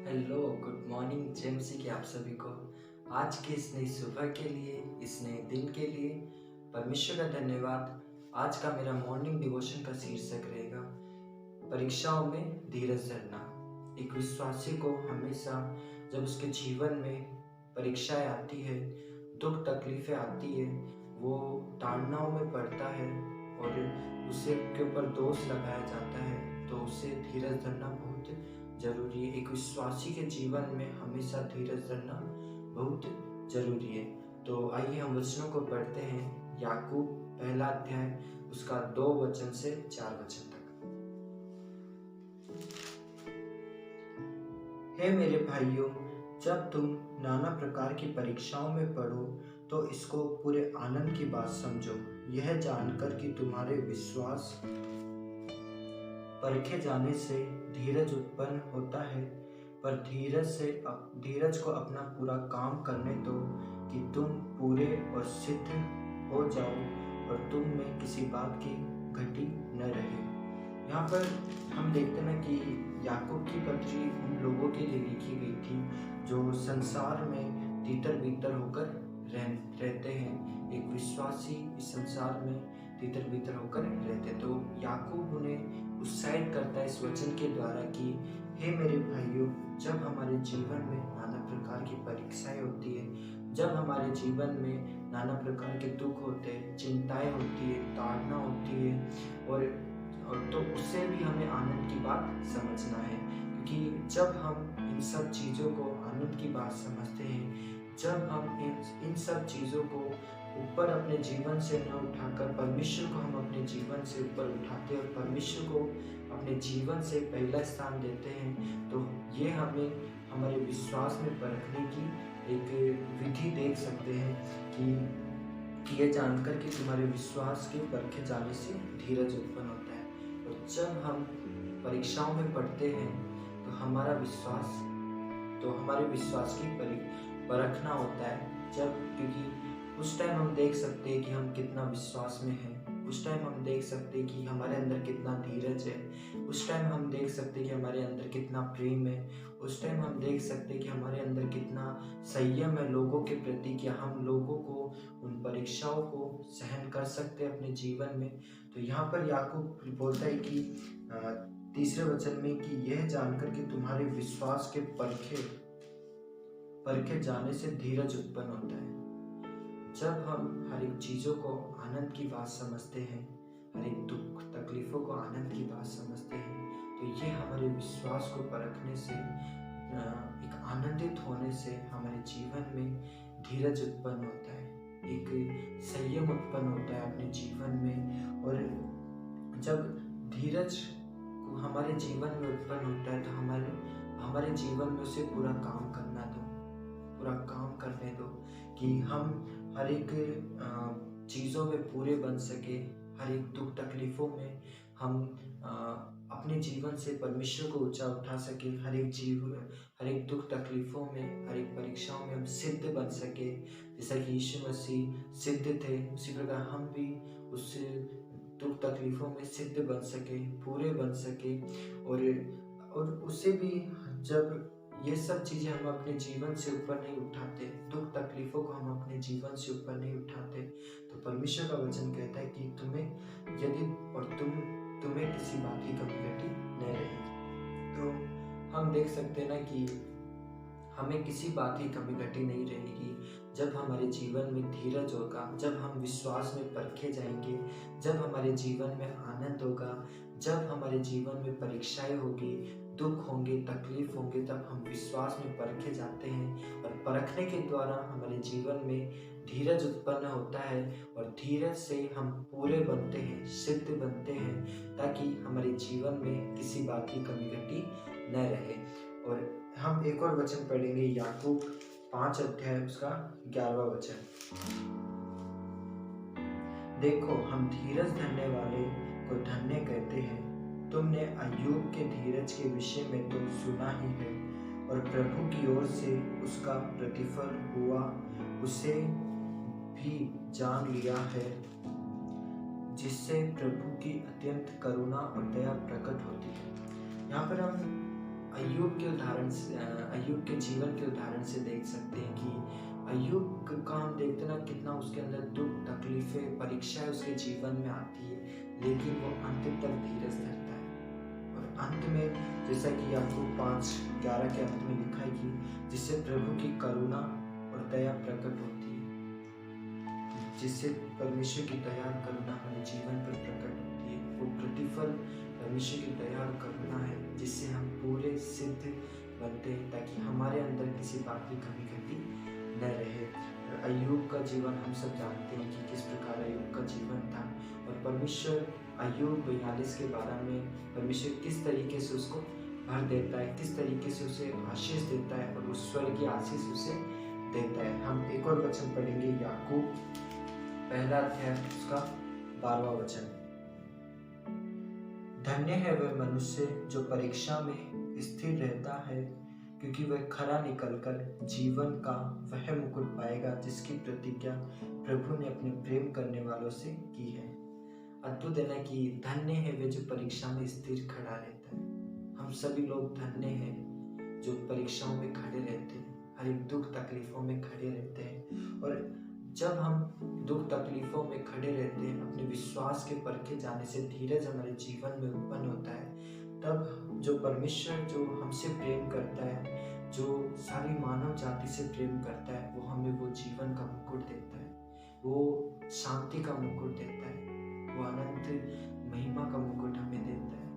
Hello, good morning JMC के आप सभी को। आज की इस नई सुबह के लिए, इस नए दिन के लिए परमेश्वर का धन्यवाद। आज का मेरा मॉर्निंग डिवोशन का शीर्षक रहेगा परीक्षाओं में धीरज धरना। एक विश्वासी को हमेशा जब उसके जीवन में परीक्षाएं आती है, दुख तकलीफें आती है, वो ताड़नाओं में पड़ता है और उसे के ऊपर दोष लगाया जाता है, तो उसे धीरज धरना बहुत जरूरी है। एक विश्वासी के जीवन में हमेशा धीरज धरना बहुत जरूरी है। तो आइए हम वचनों को पढ़ते हैं। याकूब पहला अध्याय उसका 2 वचन से 4 वचन तक। हे मेरे भाइयों, जब तुम नाना प्रकार की परीक्षाओं में पड़ो तो इसको पूरे आनंद की बात समझो, यह जानकर कि तुम्हारे विश्वास परखे जाने से धीरज उत्पन्न होता है। पर धीरज को अपना पूरा काम करने दो कि तुम पूरे और सिद्ध हो जाओ और तुम में किसी बात की घटी न रहे। यहाँ पर हम देखते हैं कि याकूब की पत्री उन लोगों के लिए लिखी गई थी जो संसार में तितर बितर होकर रहते हैं। एक विश्वासी इस संसार में तितर बितर होकर रहते, तो याकूब उन्हें उत्साहित करता है इस वचन के द्वारा कि हे मेरे भाइयों, जब हमारे जीवन में नाना प्रकार की परीक्षाएं होती है, जब हमारे जीवन में नाना प्रकार के दुख होते हैं, चिंताएं होती है, ताड़ना होती है, और तो उससे भी हमें आनंद की बात समझना है। क्योंकि जब हम इन सब चीज़ों को आनंद की बात समझते हैं, जब हम इन सब चीज़ों को ऊपर अपने जीवन से न उठाकर परमेश्वर को हम अपने जीवन से ऊपर उठाते हैं और परमेश्वर को अपने जीवन से पहला स्थान देते हैं, तो ये हमें हमारे विश्वास में परखने की एक विधि देख सकते हैं कि ये जानकर कि तुम्हारे विश्वास के परखे जाने से धीरज उत्पन्न होता है। और जब हम परीक्षाओं में पढ़ते हैं तो हमारे विश्वास की परखना होता है। क्योंकि उस टाइम हम देख सकते हैं कि हम कितना विश्वास में हैं, उस टाइम हम देख सकते हैं कि हमारे अंदर कितना धीरज है, उस टाइम हम देख सकते हैं कि हमारे अंदर कितना प्रेम है, उस टाइम हम देख सकते हैं कि हमारे अंदर कितना संयम है लोगों के प्रति, कि हम लोगों को उन परीक्षाओं को सहन कर सकते हैं अपने जीवन में। तो यहाँ पर याकूब बोलता है कि तीसरे वचन में कि यह जानकर कि तुम्हारे विश्वास के परखे जाने से धीरज उत्पन्न होता है। जब हम हर एक चीज़ों को आनंद की बात समझते हैं, हर एक दुख तकलीफ़ों को आनंद की बात समझते हैं, तो ये हमारे विश्वास को परखने से, एक आनंदित होने से हमारे जीवन में धीरज उत्पन्न होता है, एक संयम उत्पन्न होता है अपने जीवन में। और जब धीरज हमारे जीवन में उत्पन्न होता है तो हमारे जीवन में उसे पूरा काम करने दो कि हम हर एक चीज़ों में पूरे बन सके। हर एक दुख तकलीफ़ों में हम अपने जीवन से परमेश्वर को ऊंचा उठा सके। हर एक दुख तकलीफ़ों में, हर एक परीक्षाओं में हम सिद्ध बन सके। जैसा कि यीशु मसीह सिद्ध थे, उसी प्रकार हम भी उस दुख तकलीफ़ों में सिद्ध बन सके, पूरे बन सके। और उससे भी जब ये सब चीज़ें हम अपने जीवन से ऊपर नहीं उठाते, दुख तकलीफ़ों को हम अपने जीवन से ऊपर नहीं उठाते, तो परमेश्वर का वचन कहता है कि तुम्हें किसी बात की कमी घटी नहीं रहेगी। तो हम देख सकते हैं ना कि हमें किसी बात की कमी घटी नहीं रहेगी जब हमारे जीवन में धीरज होगा, जब हम विश्वास में परखे जाएंगे, जब हमारे जीवन में आनंद होगा, जब हमारे जीवन में परीक्षाएं होगी, दुख होंगे, तकलीफ होंगे, तब हम विश्वास में परखे जाते हैं। और परखने के द्वारा हमारे जीवन में धीरज उत्पन्न होता है और धीरज से हम पूरे बनते हैं, सिद्ध बनते हैं, ताकि हमारे जीवन में किसी बात की कमी घटी न रहे। और हम एक और वचन पढ़ेंगे, याकूब 5 अध्याय उसका 11वां वचन। देखो, हम धीरज धरने वाले को धन्य कहते हैं। तुमने अय्यूब के धीरज के विषय में तो सुना ही है, और प्रभु की ओर से उसका प्रतिफल हुआ, उसे भी जान लिया है, जिससे प्रभु की अत्यंत करुणा और दया प्रकट होती है। यहाँ पर हम अय्यूब के जीवन के उदाहरण से देख सकते हैं कि अय्यूब का हम देखते ना कितना उसके अंदर दुख, तकलीफें, परीक्षाएं उसके जीवन में आती है, लेकिन वो अंत तक धीरज धरता है। और अंत में जैसा कि याकूब 5:11 के अंत में लिखा है कि जिससे प्रभु की करुणा और दया प्रकट होती है, जिससे परमेश्वर की दया और करुणा हमारे जीवन पर प्रकट होती है। वो प्रतिफल परमेश्वर की दया और करुणा है जिससे हम पूरे सिद्ध बनते हैं, ताकि हमारे अंदर किसी बात की कमी घटी न रहे। और अय्यूब का जीवन हम सब जानते हैं कि किस प्रकार अय्यूब का जीवन था, और परमेश्वर अय्यूब 42 के 12 में परमेश्वर किस तरीके से उसको भर देता है, किस तरीके से उसे आशीष देता है, और उस स्वर्गीय आशीष उसे देता है। हम एक और वचन पढ़ेंगे, याकूब 1 उसका 12वां वचन। धन्य है वह मनुष्य जो परीक्षा में स्थिर रहता है, क्योंकि वह खरा निकलकर जीवन का वह मुकुट पाएगा जिसकी प्रतिज्ञा प्रभु ने अपने प्रेम करने वालों से की है। अद्भुत है ना कि धन्य है वे जो परीक्षा में स्थिर खड़ा रहता है। हम सभी लोग धन्य हैं जो परीक्षाओं में खड़े रहते हैं, हर एक दुख तकलीफों में खड़े रहते हैं। और जब हम दुख तकलीफों में खड़े रहते हैं, अपने विश्वास के परखे जाने से धीरज हमारे जीवन में उत्पन्न होता है, तब जो परमेश्वर जो हमसे प्रेम करता है, जो सारी मानव जाति से प्रेम करता है, वो हमें वो जीवन का मुकुट देता है, वो शांति का मुकुट देता है, वो अनंत महिमा का मुकुट हमें देता है,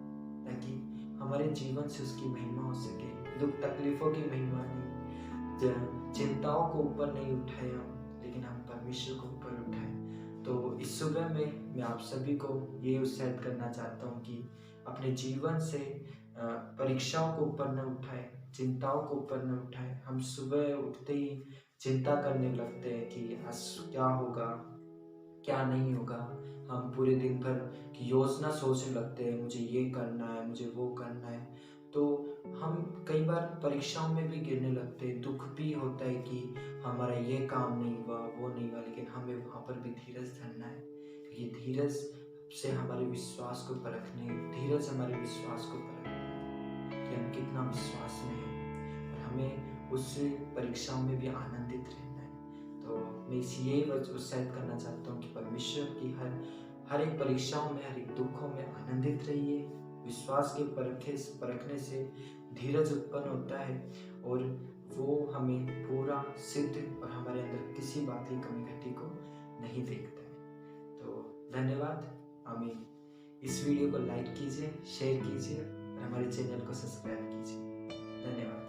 ताकि हमारे जीवन से उसकी महिमा हो सके। दुख तकलीफों की महिमा नहीं, चिंताओं को ऊपर नहीं उठाए हम, लेकिन हम परमेश्वर को ऊपर उठाएं। तो इस सुबह में मैं आप सभी को ये उत्साहित करना चाहता हूँ कि अपने जीवन से परीक्षाओं को ऊपर न उठाएं, चिंताओं को ऊपर न उठाएं। हम सुबह उठते ही चिंता करने लगते हैं कि आज क्या होगा, क्या नहीं होगा। हम पूरे दिन भर की योजना सोचने लगते हैं, मुझे ये करना है, मुझे वो करना है। तो हम कई बार परीक्षाओं में भी गिरने लगते हैं, दुख भी होता है कि हमारा ये काम नहीं हुआ, वो नहीं हुआ, लेकिन हमें वहाँ पर भी धीरज धरना है, क्योंकि धीरज से हमारे विश्वास को परखने, धीरज हमारे विश्वास को परखने कि हम कितना विश्वास में हैं, और हमें उस परीक्षाओं में भी आनंदित रहना है। तो मैं यही उत्साहित करना चाहता हूँ कि परमेश्वर की हर एक परीक्षाओं में, हर एक दुखों में आनंदित रहिए। विश्वास के परखने से धीरज उत्पन्न होता है, और वो हमें पूरा सिद्ध और हमारे अंदर किसी बात की कमी घटी को नहीं देखता है। तो धन्यवाद। आमीन। इस वीडियो को लाइक कीजिए, शेयर कीजिए और हमारे चैनल को सब्सक्राइब कीजिए। धन्यवाद।